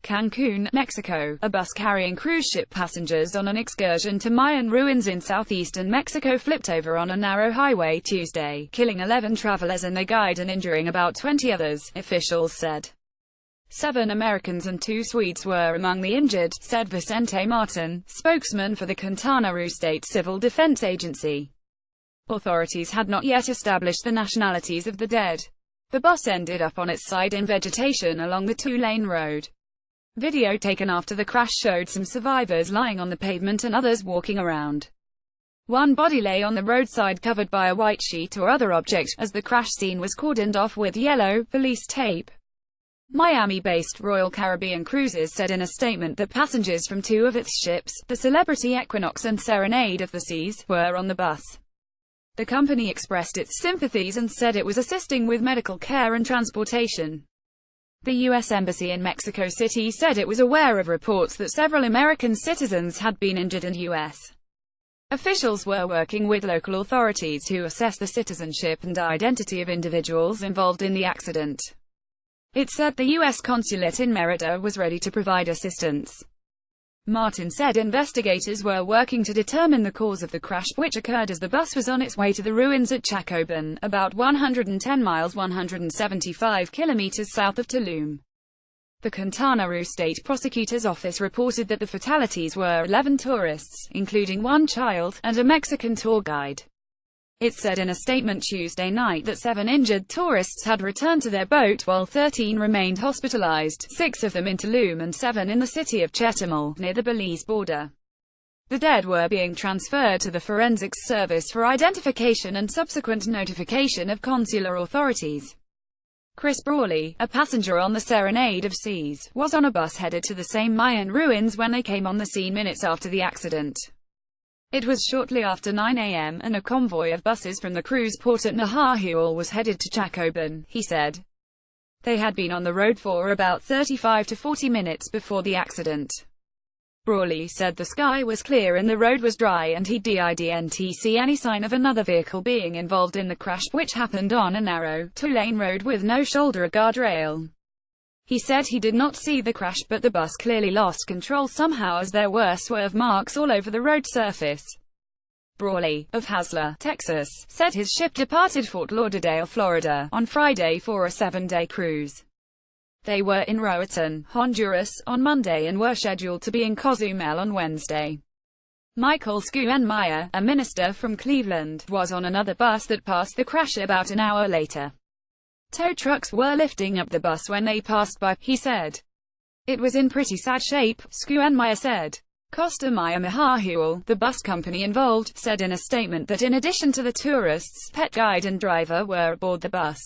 Cancun, Mexico. A bus carrying cruise ship passengers on an excursion to Mayan ruins in southeastern Mexico flipped over on a narrow highway Tuesday, killing 11 travelers and their guide and injuring about 20 others, officials said. 7 Americans and 2 Swedes were among the injured, said Vicente Martin, spokesman for the Quintana Roo State Civil Defense Agency. Authorities had not yet established the nationalities of the dead. The bus ended up on its side in vegetation along the 2-lane road. Video taken after the crash showed some survivors lying on the pavement and others walking around. One body lay on the roadside covered by a white sheet or other object, as the crash scene was cordoned off with yellow, police tape. Miami-based Royal Caribbean Cruises said in a statement that passengers from 2 of its ships, the Celebrity Equinox and Serenade of the Seas, were on the bus. The company expressed its sympathies and said it was assisting with medical care and transportation. The U.S. Embassy in Mexico City said it was aware of reports that several American citizens had been injured and U.S. officials were working with local authorities to assess the citizenship and identity of individuals involved in the accident. It said the U.S. consulate in Mérida was ready to provide assistance. Martin said investigators were working to determine the cause of the crash, which occurred as the bus was on its way to the ruins at Chacoban, about 110 miles 175 kilometers south of Tulum. The Quintana Roo State Prosecutor's Office reported that the fatalities were 11 tourists, including 1 child, and a Mexican tour guide. It said in a statement Tuesday night that 7 injured tourists had returned to their boat while 13 remained hospitalized, 6 of them in Tulum and 7 in the city of Chetumal, near the Belize border. The dead were being transferred to the Forensics Service for identification and subsequent notification of consular authorities. Chris Brawley, a passenger on the Serenade of Seas, was on a bus headed to the same Mayan ruins when they came on the scene minutes after the accident. It was shortly after 9 a.m., and a convoy of buses from the cruise port at Nahahual was headed to Chacoban, he said. They had been on the road for about 35 to 40 minutes before the accident. Brawley said the sky was clear and the road was dry, and he didn't see any sign of another vehicle being involved in the crash, which happened on a narrow, 2-lane road with no shoulder guardrail. He said he did not see the crash, but the bus clearly lost control somehow as there were swerve marks all over the road surface. Brawley, of Hasler, Texas, said his ship departed Fort Lauderdale, Florida, on Friday for a 7-day cruise. They were in Roatán, Honduras, on Monday and were scheduled to be in Cozumel on Wednesday. Michael Schoenmaier, a minister from Cleveland, was on another bus that passed the crash about an hour later. Tow trucks were lifting up the bus when they passed by, he said. It was in pretty sad shape, Schoenmaier said. Costa Maya Nahahual, the bus company involved, said in a statement that in addition to the tourists, pet guide and driver were aboard the bus.